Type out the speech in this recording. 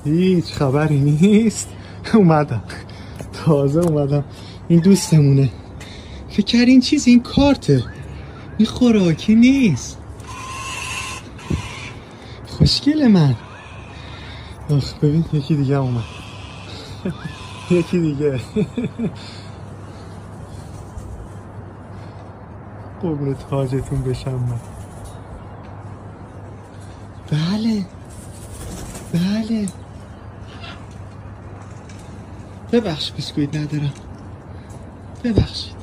هیچ خبری نیست. اومدم، تازه اومدم. این دوستمونه. فکر کردی این چیز، این کارته، این خوراکی نیست. خوشگل من. آخ ببین یکی دیگه اومد. یکی دیگه. قربون تاجتون بشم من. بله بله. ببخش بسکویت ندارم، ببخشید.